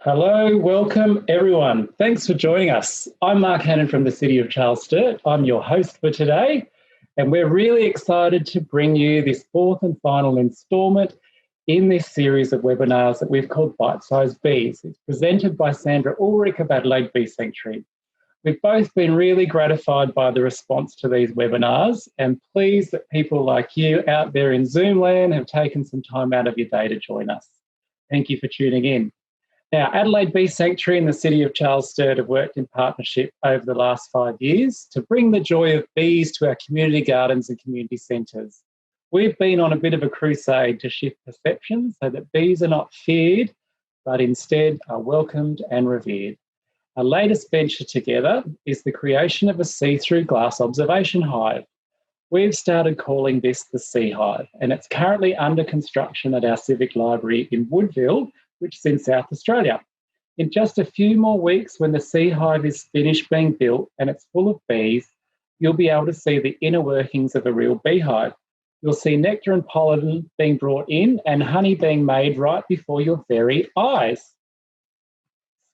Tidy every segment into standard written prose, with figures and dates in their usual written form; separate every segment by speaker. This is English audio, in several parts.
Speaker 1: Hello, welcome everyone. Thanks for joining us. I'm Mark Hannon from the City of Charles Sturt. I'm your host for today, and we're really excited to bring you this fourth and final instalment in this series of webinars that we've called Bite-Sized Bees. It's presented by Sandra of Adelaide Bee Sanctuary. We've both been really gratified by the response to these webinars and pleased that people like you out there in Zoom land have taken some time out of your day to join us. Thank you for tuning in. Now, Adelaide Bee Sanctuary and the City of Charles Sturt have worked in partnership over the last 5 years to bring the joy of bees to our community gardens and community centres. We've been on a bit of a crusade to shift perceptions so that bees are not feared, but instead are welcomed and revered. Our latest venture together is the creation of a see-through glass observation hive. We've started calling this the Sea Hive, and it's currently under construction at our Civic Library in Woodville, which is in South Australia. In just a few more weeks, when the Sea Hive is finished being built and it's full of bees, you'll be able to see the inner workings of a real beehive. You'll see nectar and pollen being brought in and honey being made right before your very eyes.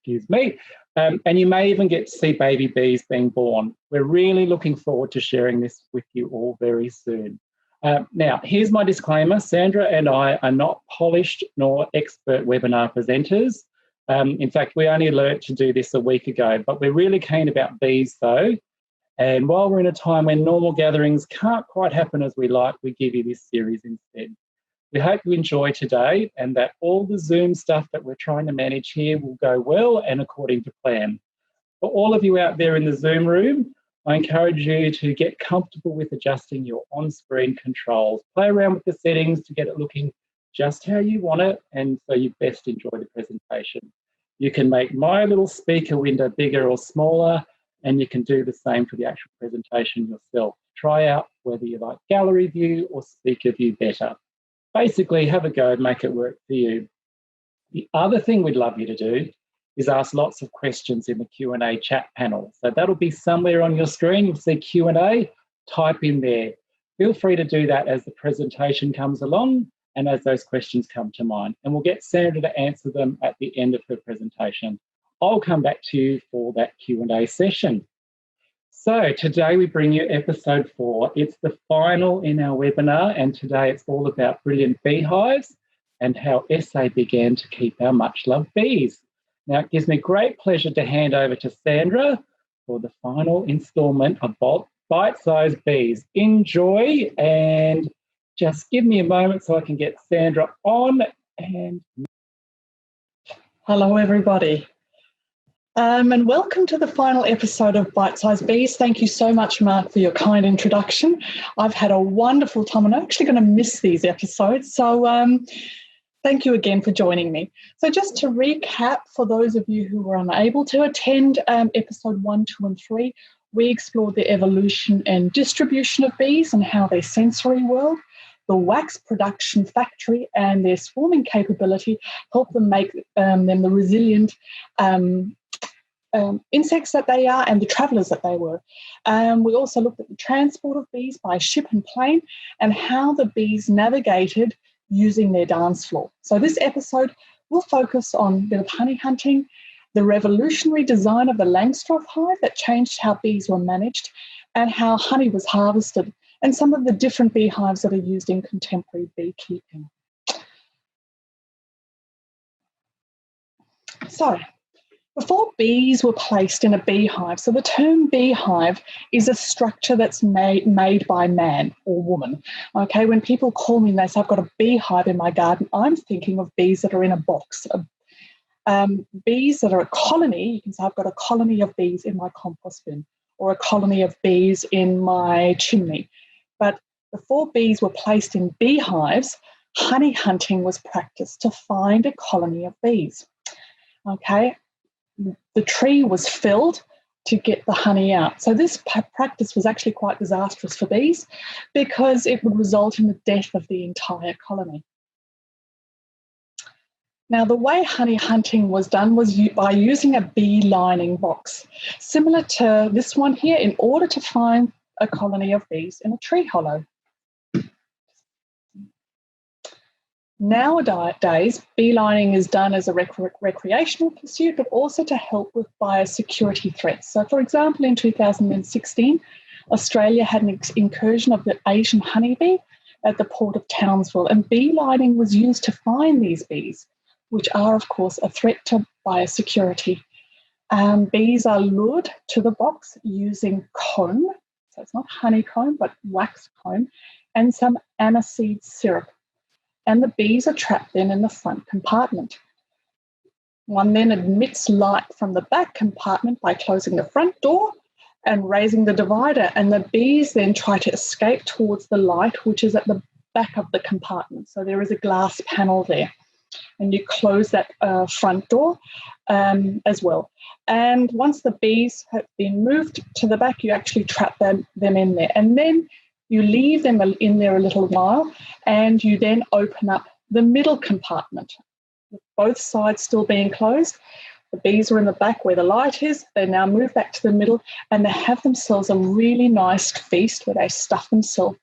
Speaker 1: Excuse me. And you may even get to see baby bees being born. We're really looking forward to sharing this with you all very soon. Now, here's my disclaimer. Sandra and I are not polished nor expert webinar presenters. In fact, we only learnt to do this a week ago, but we're really keen about bees though. And while we're in a time when normal gatherings can't quite happen as we like, we give you this series instead. We hope you enjoy today and that all the Zoom stuff that we're trying to manage here will go well and according to plan. For all of you out there in the Zoom room, I encourage you to get comfortable with adjusting your on-screen controls. Play around with the settings to get it looking just how you want it and so you best enjoy the presentation. You can make my little speaker window bigger or smaller, and you can do the same for the actual presentation yourself. Try out whether you like gallery view or speaker view better. Basically, have a go and make it work for you. The other thing we'd love you to do is ask lots of questions in the Q&A chat panel. So that'll be somewhere on your screen. You'll see Q&A, type in there. Feel free to do that as the presentation comes along and as those questions come to mind. And we'll get Sandra to answer them at the end of her presentation. I'll come back to you for that Q&A session. So today we bring you episode 4. It's the final in our webinar, and today it's all about brilliant beehives and how SA began to keep our much-loved bees. Now, it gives me great pleasure to hand over to Sandra for the final instalment of Bite-Sized Bees. Enjoy, and just give me a moment so I can get Sandra on. And
Speaker 2: hello, everybody. And welcome to the final episode of Bite-Sized Bees. Thank you so much, Mark, for your kind introduction. I've had a wonderful time, and I'm actually going to miss these episodes. So thank you again for joining me. So just to recap, for those of you who were unable to attend episode 1, 2 and 3, we explored the evolution and distribution of bees and how their sensory world, the wax production factory and their swarming capability help them make them the resilient insects that they are and the travellers that they were. We also looked at the transport of bees by ship and plane and how the bees navigated using their dance floor. So this episode will focus on a bit of honey hunting, the revolutionary design of the Langstroth Hive that changed how bees were managed and how honey was harvested, and some of the different beehives that are used in contemporary beekeeping. So, before bees were placed in a beehive, so the term beehive is a structure that's made by man or woman. Okay, when people call me and they say, I've got a beehive in my garden, I'm thinking of bees that are in a box. Bees that are a colony, you can say, I've got a colony of bees in my compost bin or a colony of bees in my chimney. But before bees were placed in beehives, honey hunting was practiced to find a colony of bees. Okay. The tree was felled to get the honey out. So this practice was actually quite disastrous for bees because it would result in the death of the entire colony. Now, the way honey hunting was done was by using a beelining box, similar to this one here, in order to find a colony of bees in a tree hollow. Nowadays, beelining is done as a recreational pursuit, but also to help with biosecurity threats. So, for example, in 2016, Australia had an incursion of the Asian honeybee at the port of Townsville, and beelining was used to find these bees, which are, of course, a threat to biosecurity. Bees are lured to the box using comb, so it's not honeycomb, but wax comb, and some aniseed syrup. And the bees are trapped then in the front compartment. One then admits light from the back compartment by closing the front door and raising the divider, and the bees then try to escape towards the light, which is at the back of the compartment. So there is a glass panel there, and you close that front door as well. And once the bees have been moved to the back, you actually trap them in there. And then you leave them in there a little while, and you then open up the middle compartment, with both sides still being closed. The bees are in the back where the light is. They now move back to the middle, and they have themselves a really nice feast where they stuff themselves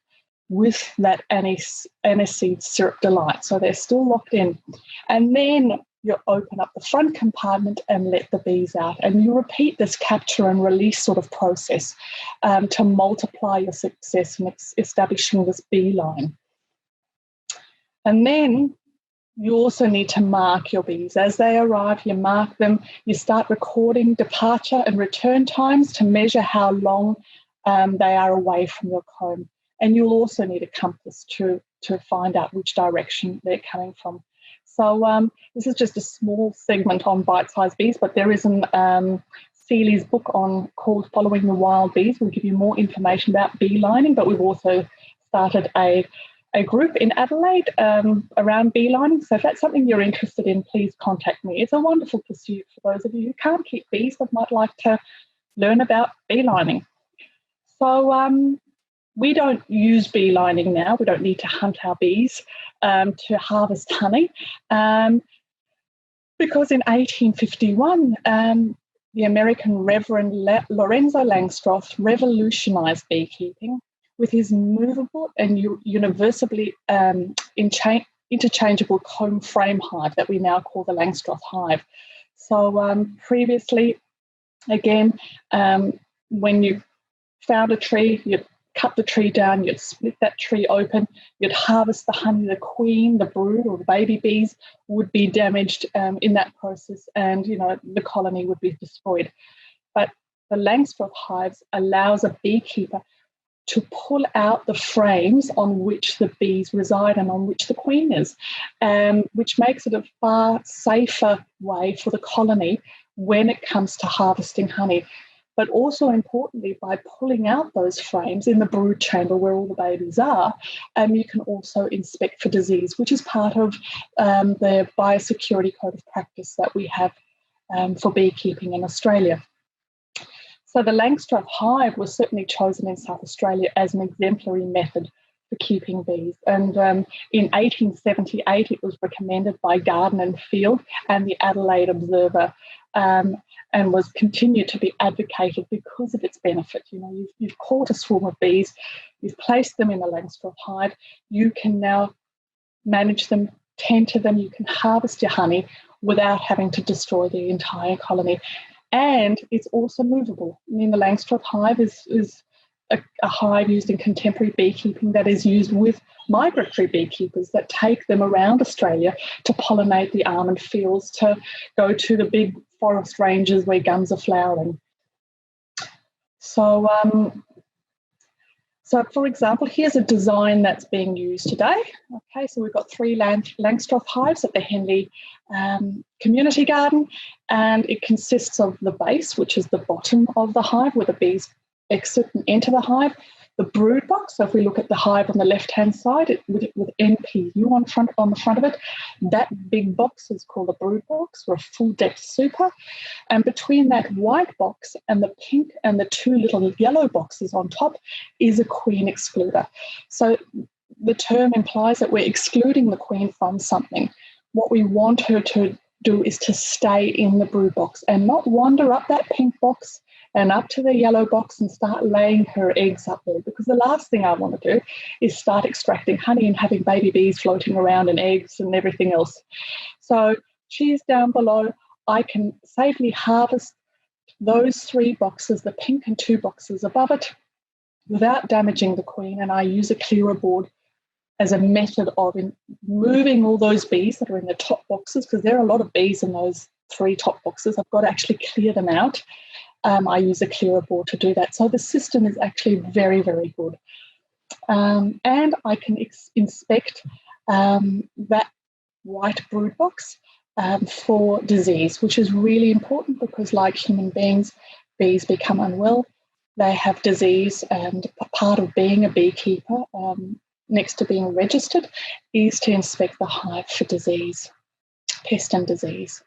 Speaker 2: with that aniseed syrup delight. So they're still locked in. And then you open up the front compartment and let the bees out. And you repeat this capture and release sort of process to multiply your success in establishing this bee line. And then you also need to mark your bees. As they arrive, you mark them. You start recording departure and return times to measure how long they are away from your comb. And you'll also need a compass to find out which direction they're coming from. So this is just a small segment on bite-sized bees, but there is an Seeley's book called Following the Wild Bees. We'll give you more information about beelining, but we've also started a group in Adelaide around beelining. So if that's something you're interested in, please contact me. It's a wonderful pursuit for those of you who can't keep bees but might like to learn about beelining. So we don't use beelining now. We don't need to hunt our bees to harvest honey because in 1851, the American Reverend Lorenzo Langstroth revolutionized beekeeping with his movable and universally interchangeable comb frame hive that we now call the Langstroth Hive. So previously, again, when you found a tree, you'd cut the tree down, you'd split that tree open, you'd harvest the honey. The queen, the brood, or the baby bees would be damaged in that process, and the colony would be destroyed. But the Langstroth hives allows a beekeeper to pull out the frames on which the bees reside and on which the queen is, which makes it a far safer way for the colony when it comes to harvesting honey. But also importantly, by pulling out those frames in the brood chamber where all the babies are, you can also inspect for disease, which is part of the biosecurity code of practice that we have for beekeeping in Australia. So the Langstroth Hive was certainly chosen in South Australia as an exemplary method for keeping bees. And in 1878, it was recommended by Garden and Field and the Adelaide Observer, and was continued to be advocated because of its benefit. You've caught a swarm of bees, you've placed them in a Langstroth hive, you can now manage them, tend to them, you can harvest your honey without having to destroy the entire colony. And it's also movable. The Langstroth hive is a hive used in contemporary beekeeping that is used with migratory beekeepers that take them around Australia to pollinate the almond fields, to go to the big forest ranges where gums are flowering. So, for example, here's a design that's being used today. Okay, so we've got 3 Langstroth hives at the Henley Community Garden, and it consists of the base, which is the bottom of the hive where the bees exit and enter the hive, the brood box. So if we look at the hive on the left-hand side, with NPU on the front of it, that big box is called a brood box or a full-depth super. And between that white box and the pink and the 2 little yellow boxes on top is a queen excluder. So the term implies that we're excluding the queen from something. What we want her to do is to stay in the brood box and not wander up that pink box and up to the yellow box and start laying her eggs up there, because the last thing I want to do is start extracting honey and having baby bees floating around and eggs and everything else. So she's down below. I can safely harvest those 3 boxes, the pink and 2 boxes above it, without damaging the queen, and I use a clearer board as a method of moving all those bees that are in the top boxes, because there are a lot of bees in those 3 top boxes. I've got to actually clear them out. I use a clearer board to do that. So the system is actually very, very good. And I can inspect that white brood box for disease, which is really important, because like human beings, bees become unwell. They have disease, and part of being a beekeeper, next to being registered, is to inspect the hive for disease, pest and disease.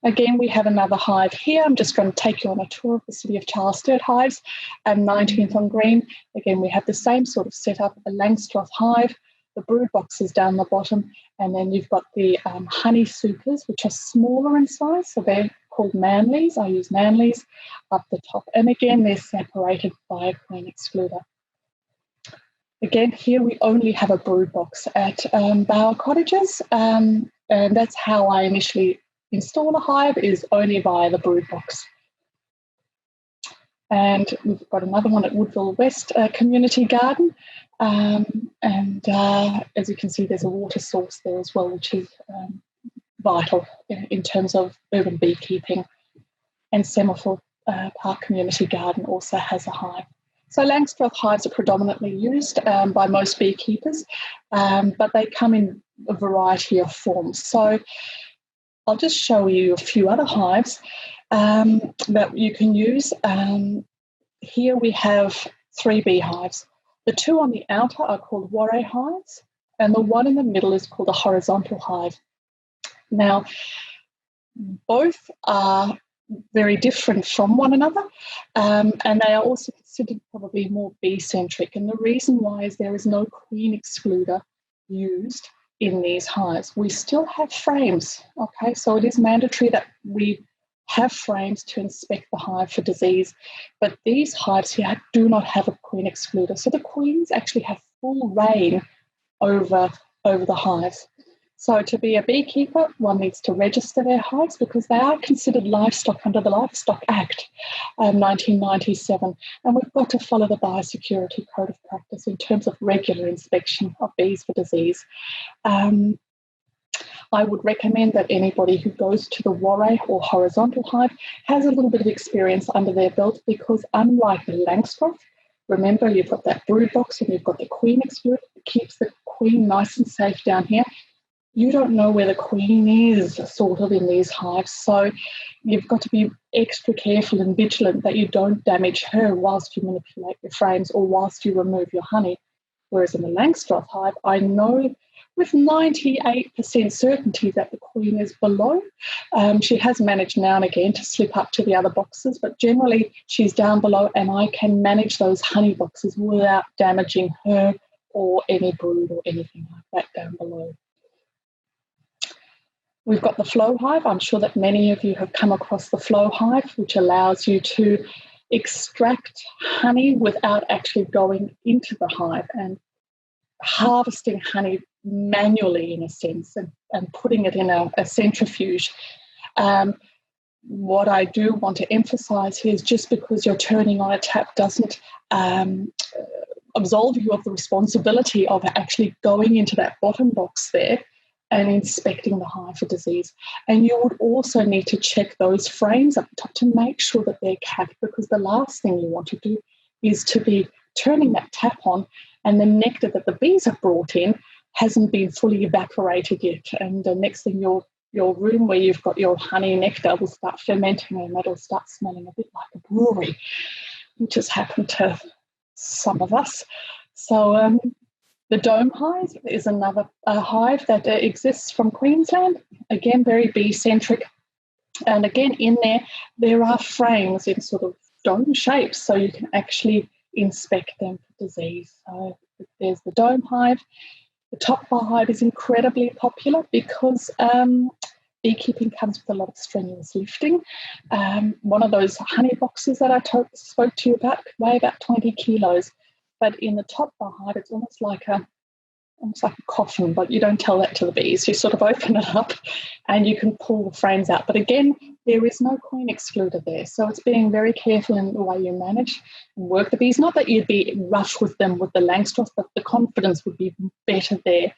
Speaker 2: Again, we have another hive here. I'm just going to take you on a tour of the City of Charles Sturt hives, 19th on green. Again, we have the same sort of setup, a Langstroth hive, the brood boxes down the bottom, and then you've got the honey supers, which are smaller in size, so they're called Manleys. I use Manleys up the top. And again, they're separated by a queen excluder. Again, here we only have a brood box at Bower Cottages, and that's how I initially install a hive, is only via the brood box. And we've got another one at Woodville West Community Garden, and as you can see, there's a water source there as well, which is vital in terms of urban beekeeping. And Semaphore Park Community Garden also has a hive. So Langstroth hives are predominantly used by most beekeepers, but they come in a variety of forms. So I'll just show you a few other hives that you can use. Here we have 3 beehives. The 2 on the outer are called Warre hives, and the one in the middle is called a horizontal hive. Now, both are very different from one another, and they are also considered probably more bee-centric. And the reason why is there is no queen excluder used in these hives. We still have frames, okay? So it is mandatory that we have frames to inspect the hive for disease, but these hives here do not have a queen excluder. So the queens actually have full reign over the hives. So to be a beekeeper, one needs to register their hives, because they are considered livestock under the Livestock Act 1997. And we've got to follow the Biosecurity Code of Practice in terms of regular inspection of bees for disease. I would recommend that anybody who goes to the Warre or horizontal hive has a little bit of experience under their belt, because unlike the Langstroth, remember you've got that brood box and you've got the queen excluder that keeps the queen nice and safe down here. You don't know where the queen is sort of in these hives, so you've got to be extra careful and vigilant that you don't damage her whilst you manipulate your frames or whilst you remove your honey. Whereas in the Langstroth hive, I know with 98% certainty that the queen is below. She has managed now and again to slip up to the other boxes, but generally she's down below, and I can manage those honey boxes without damaging her or any brood or anything like that down below. We've got the flow hive. I'm sure that many of you have come across the flow hive, which allows you to extract honey without actually going into the hive and harvesting honey manually, in a sense, and putting it in a centrifuge. What I do want to emphasise here is just because you're turning on a tap doesn't absolve you of the responsibility of actually going into that bottom box there and inspecting the hive for disease. And you would also need to check those frames up top to make sure that they're capped, because the last thing you want to do is to be turning that tap on and the nectar that the bees have brought in hasn't been fully evaporated yet. And the next thing, your room where you've got your honey nectar will start fermenting, and it'll start smelling a bit like a brewery, which has happened to some of us. So the dome hive is another hive that exists from Queensland, again, very bee-centric. And again, in there are frames in sort of dome shapes, so you can actually inspect them for disease. So there's the dome hive. The top bar hive is incredibly popular because beekeeping comes with a lot of strenuous lifting. One of those honey boxes that I spoke to you about could weigh about 20 kilos, but in the top bar hive, it's almost like a coffin, but you don't tell that to the bees. You sort of open it up and you can pull the frames out. But again, there is no queen excluder there. So it's being very careful in the way you manage and work the bees. Not that you'd be rough with them with the Langstroth, but the confidence would be better there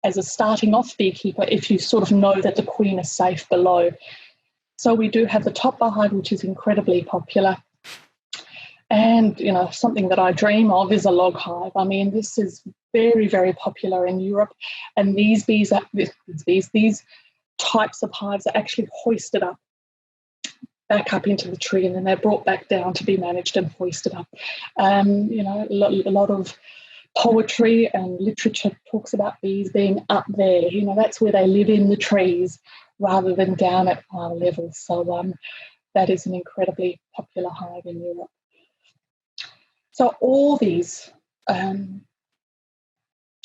Speaker 2: as a starting off beekeeper if you sort of know that the queen is safe below. So we do have the top bar hive, which is incredibly popular. And, you know, something that I dream of is a log hive. I mean, this is very, very popular in Europe. And these types of hives are actually hoisted up, back up into the tree, and then they're brought back down to be managed and hoisted up. You know, a lot of poetry and literature talks about bees being up there. You know, that's where they live, in the trees rather than down at our level. So that is an incredibly popular hive in Europe. So all these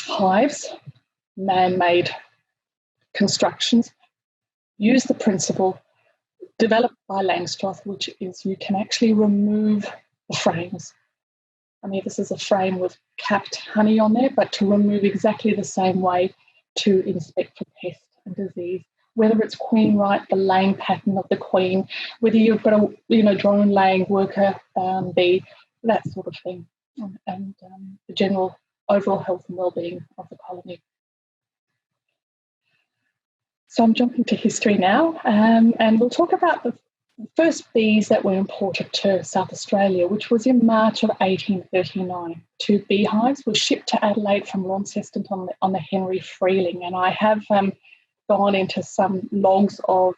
Speaker 2: hives, man-made constructions, use the principle developed by Langstroth, which is you can actually remove the frames. I mean, this is a frame with capped honey on there, but to remove exactly the same way to inspect for pest and disease, whether it's queen right, the laying pattern of the queen, whether you've got a drone laying worker bee, that sort of thing, and the general overall health and well-being of the colony. So I'm jumping to history now, and we'll talk about the first bees that were imported to South Australia, which was in March of 1839. 2 beehives were shipped to Adelaide from Launceston on the Henry Freeling, and I have gone into some logs of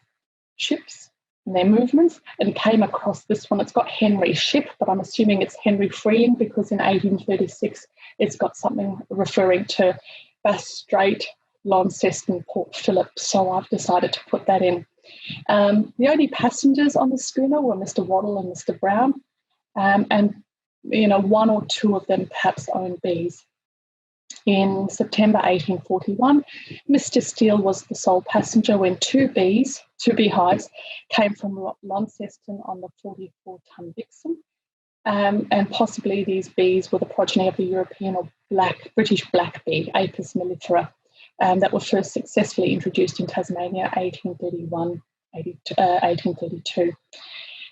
Speaker 2: ships and their movements and came across this one. It's got Henry Ship, but I'm assuming it's Henry Freeling because in 1836 it's got something referring to Bass Strait, Launceston, Port Phillip, so I've decided to put that in. The only passengers on the schooner were Mr. Waddle and Mr. Brown, and one or two of them perhaps owned bees. In September 1841, Mr. Steele was the sole passenger when 2 beehives came from Launceston on the 44-ton Vixen, and possibly these bees were the progeny of the European or British black bee, Apis mellifera, that were first successfully introduced in Tasmania 1832.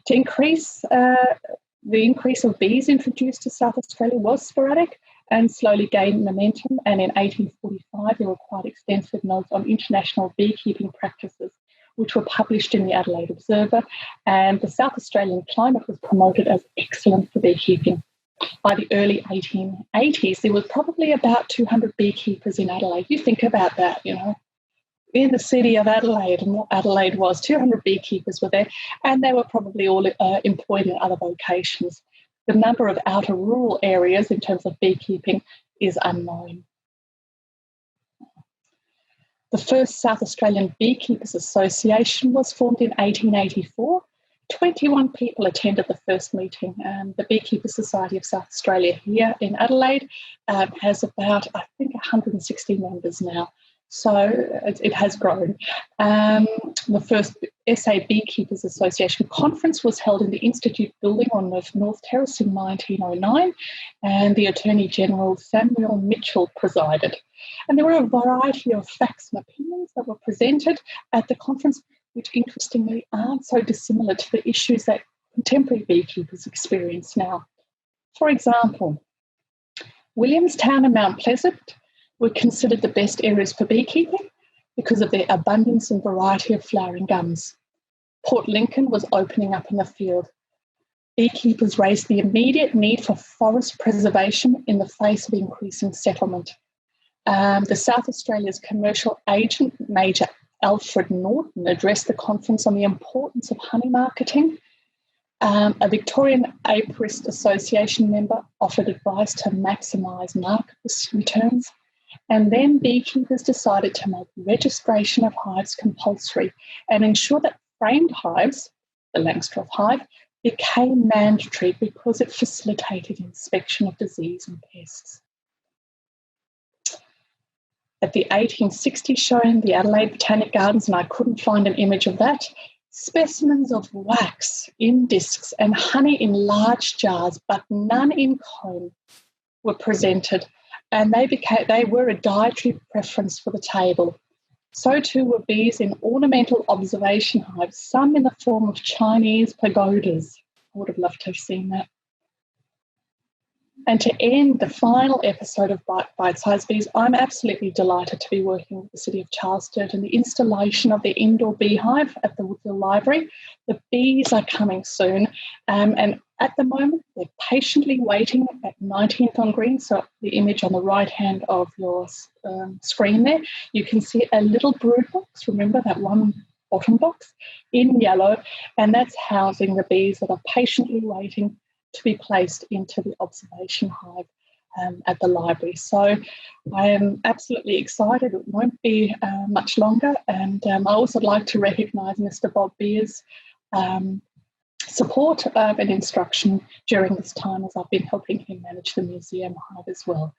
Speaker 2: To increase the increase of bees introduced to South Australia was sporadic and slowly gained momentum, and in 1845 there were quite extensive notes on international beekeeping practices, which were published in the Adelaide Observer, and the South Australian climate was promoted as excellent for beekeeping. By the early 1880s, there was probably about 200 beekeepers in Adelaide. You think about that, in the city of Adelaide, and what Adelaide was, 200 beekeepers were there, and they were probably all employed in other vocations. The number of outer rural areas in terms of beekeeping is unknown. The first South Australian Beekeepers Association was formed in 1884. 21 people attended the first meeting. The Beekeepers Society of South Australia here in Adelaide has about, I think, 160 members now. So it has grown. The first SA Beekeepers Association conference was held in the Institute building on North Terrace in 1909, and the Attorney General Samuel Mitchell presided. And there were a variety of facts and opinions that were presented at the conference, which interestingly aren't so dissimilar to the issues that contemporary beekeepers experience now. For example, Williamstown and Mount Pleasant were considered the best areas for beekeeping because of their abundance and variety of flowering gums. Port Lincoln was opening up in the field. Beekeepers raised the immediate need for forest preservation in the face of increasing settlement. The South Australia's commercial agent, Major Alfred Norton, addressed the conference on the importance of honey marketing. A Victorian Apiarist Association member offered advice to maximise market returns. And then beekeepers decided to make registration of hives compulsory and ensure that framed hives, the Langstroth Hive, became mandatory because it facilitated inspection of disease and pests. at the 1860 show in the Adelaide Botanic Gardens, and I couldn't find an image of that. Specimens of wax in discs and honey in large jars, but none in comb, were presented, and they were a dietary preference for the table. So too were bees in ornamental observation hives, some in the form of Chinese pagodas. I would have loved to have seen that. And to end the final episode of Bite-Sized Bees, I'm absolutely delighted to be working with the City of Charles Sturt and the installation of the indoor beehive at the Woodville Library. The bees are coming soon, and at the moment they're patiently waiting at 19th on Green. So the image on the right hand of your screen there, you can see a little brood box, remember that one bottom box, in yellow, and that's housing the bees that are patiently waiting to be placed into the observation hive at the library. So I am absolutely excited. It won't be much longer. And I also like to recognise Mr. Bob Beer's support and instruction during this time, as I've been helping him manage the museum hive as well.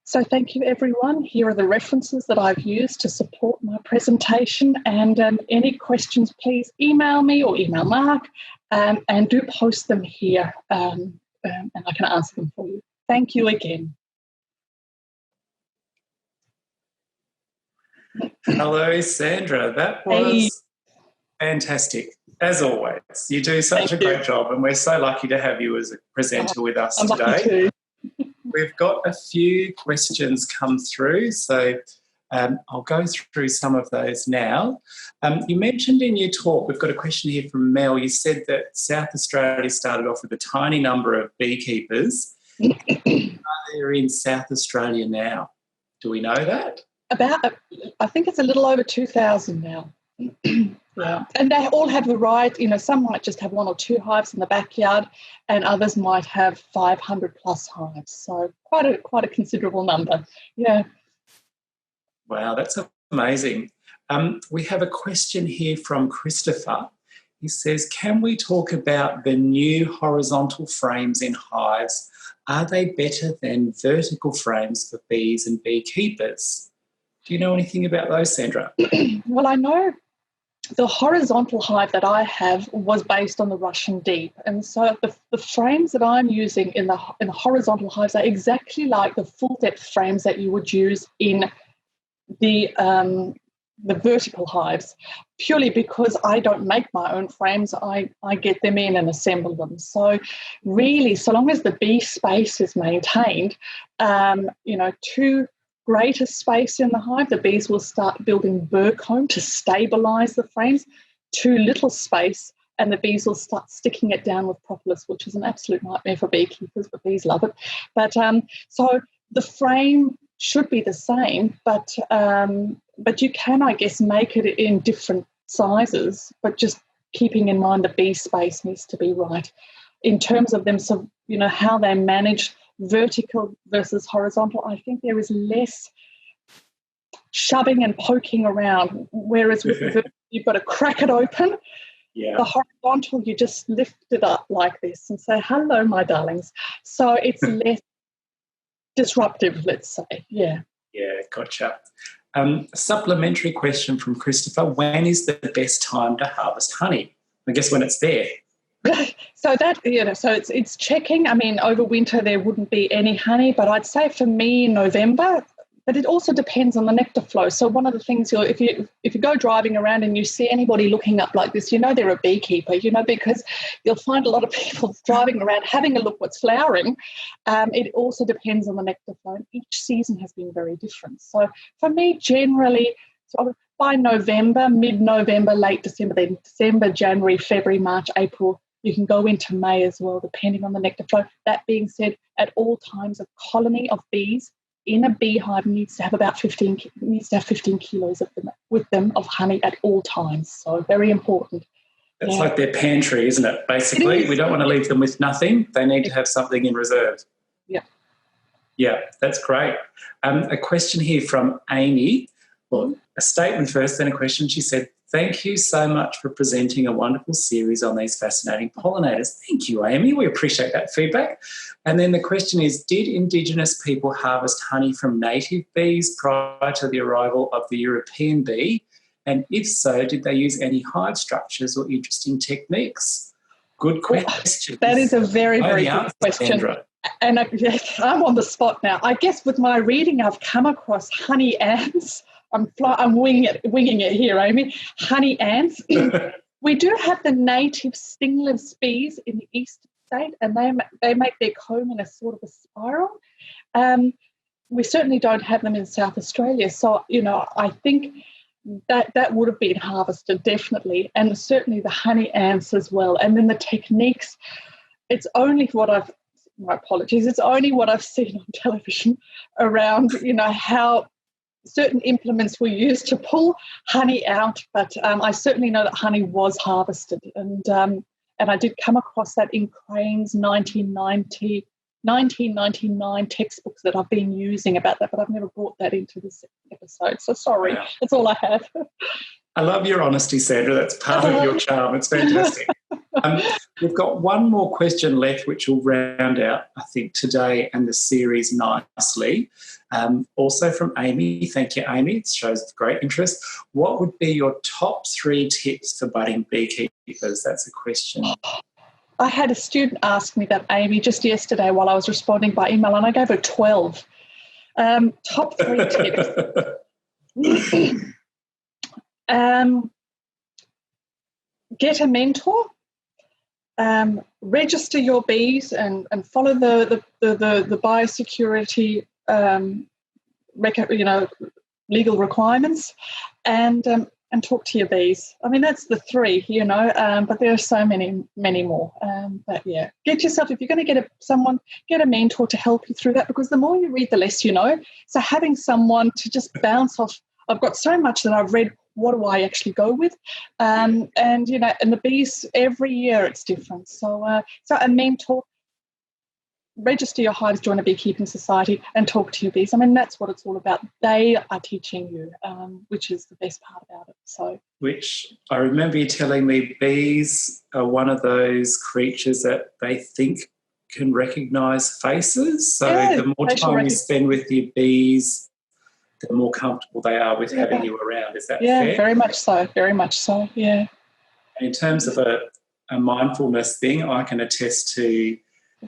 Speaker 2: So thank you, everyone. Here are the references that I've used to support my presentation. And any questions, please email me or email Mark, and do post them here, and I can answer them for you. Thank you again.
Speaker 3: Hello, Sandra. That was fantastic, as always. You do such a great job, and we're so lucky to have you as a presenter with us today.
Speaker 2: Lucky too.
Speaker 3: We've got a few questions come through, so I'll go through some of those now. You mentioned in your talk, we've got a question here from Mel. You said that South Australia started off with a tiny number of beekeepers. They're in South Australia now. Do we know that?
Speaker 2: I think it's a little over 2,000 now. Yeah, and they all have the right, some might just have 1 or 2 hives in the backyard, and others might have 500 plus hives. So quite a considerable number. Yeah.
Speaker 3: Wow, that's amazing. We have a question here from Christopher. He says, can we talk about the new horizontal frames in hives? Are they better than vertical frames for bees and beekeepers? Do you know anything about those, Sandra?
Speaker 2: Well, I know the horizontal hive that I have was based on the Russian deep, and so the frames that I'm using in the horizontal hives are exactly like the full depth frames that you would use in the vertical hives, purely because I don't make my own frames. I get them in and assemble them. So really, so long as the bee space is maintained, too greater space in the hive, the bees will start building burr comb to stabilise the frames. Too little space, and the bees will start sticking it down with propolis, which is an absolute nightmare for beekeepers, but bees love it. But so the frame should be the same, but you can, I guess, make it in different sizes, but just keeping in mind the bee space needs to be right. In terms of them, so how they manage vertical versus horizontal, I think there is less shoving and poking around, whereas with vertical, you've got to crack it open.
Speaker 3: Yeah.
Speaker 2: The horizontal, you just lift it up like this and say, hello, my darlings. So it's less disruptive, let's say. Yeah.
Speaker 3: Yeah, gotcha. A supplementary question from Christopher. When is the best time to harvest honey? I guess when it's there.
Speaker 2: So that, so it's checking. I mean, over winter there wouldn't be any honey, but I'd say for me November. But it also depends on the nectar flow. So one of the things, if you go driving around and you see anybody looking up like this, they're a beekeeper, because you'll find a lot of people driving around having a look what's flowering. It also depends on the nectar flow. And each season has been very different. So for me, generally, sort of by November, mid-November, late December, then December, January, February, March, April, you can go into May as well, depending on the nectar flow. That being said, at all times, a colony of bees in a beehive needs to have 15 kilos with them of honey at all times. So very important.
Speaker 3: That's like their pantry, isn't it? Basically, we don't want to leave them with nothing. They need to have something in reserve.
Speaker 2: Yeah.
Speaker 3: Yeah, that's great. A question here from Amy. Well, a statement first, then a question. She said, Thank you so much for presenting a wonderful series on these fascinating pollinators. Thank you, Amy. We appreciate that feedback. And then the question is, did Indigenous people harvest honey from native bees prior to the arrival of the European bee? And if so, did they use any hive structures or interesting techniques? Good question.
Speaker 2: That is a very, very good question.
Speaker 3: Sandra.
Speaker 2: And I'm on the spot now. I guess with my reading, I've come across honey ants. I'm winging it here, Amy. Honey ants. We do have the native stingless bees in the eastern state, and they make their comb in a sort of a spiral. We certainly don't have them in South Australia. So, I think that would have been harvested, definitely, and certainly the honey ants as well. And then the techniques, it's only what I've seen on television around, how certain implements were used to pull honey out, but I certainly know that honey was harvested, and I did come across that in Crane's 1999 textbooks that I've been using about that, but I've never brought that into this episode, so sorry. Wow. That's all I have.
Speaker 3: I love your honesty, Sandra. That's part of your charm. It's fantastic. We've got one more question left, which will round out, I think, today and the series nicely. Also from Amy. Thank you, Amy. It shows great interest. What would be your top 3 tips for budding beekeepers? That's a question.
Speaker 2: I had a student ask me that, Amy, just yesterday while I was responding by email, and I gave her 12. Top 3 tips. Get a mentor. Register your bees and follow the biosecurity legal requirements, and talk to your bees. I mean, that's the 3, but there are so many more. But yeah, get yourself, if you're going to get a mentor to help you through that, because the more you read, the less you know. So having someone to just bounce off, I've got so much that I've read, what do I actually go with? And the bees, every year it's different. So a mentor, register your hives, join a beekeeping society, and talk to your bees. I mean, that's what it's all about. They are teaching you, which is the best part about it. So,
Speaker 3: which I remember you telling me, bees are one of those creatures that they think can recognise faces. So the more time you spend with your bees, the more comfortable they are with having you around. Is that fair?
Speaker 2: Yeah, very much so, yeah.
Speaker 3: In terms of a mindfulness thing, I can attest to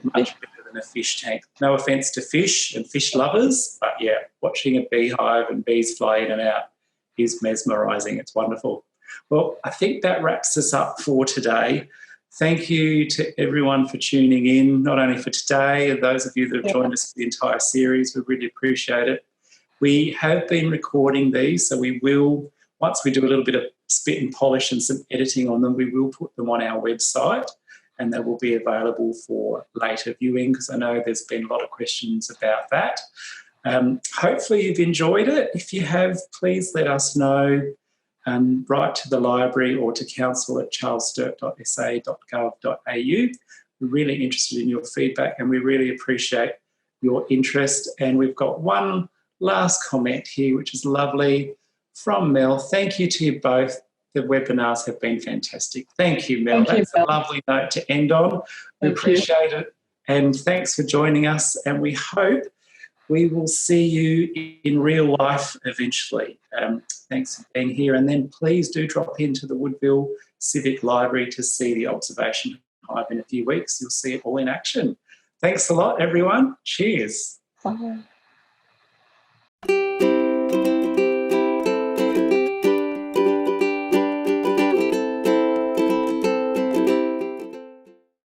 Speaker 3: much better than a fish tank. No offence to fish and fish lovers, but yeah, watching a beehive and bees fly in and out is mesmerising. It's wonderful. Well, I think that wraps us up for today. Thank you to everyone for tuning in, not only for today, and those of you that have joined us for the entire series. We really appreciate it. We have been recording these, so we will, once we do a little bit of spit and polish and some editing on them, we will put them on our website, and they will be available for later viewing, because I know there's been a lot of questions about that. Hopefully you've enjoyed it. If you have, please let us know. Write to the library or to council@charlessturt.sa.gov.au. We're really interested in your feedback, and we really appreciate your interest. And we've got one last comment here, which is lovely, from Mel. Thank you to you both. The webinars have been fantastic. Thank you, Mel. That's a lovely note to end on. We appreciate it. And thanks for joining us. And we hope we will see you in real life eventually. Thanks for being here. And then please do drop into the Woodville Civic Library to see the observation hive in a few weeks. You'll see it all in action. Thanks a lot, everyone. Cheers.
Speaker 2: Bye.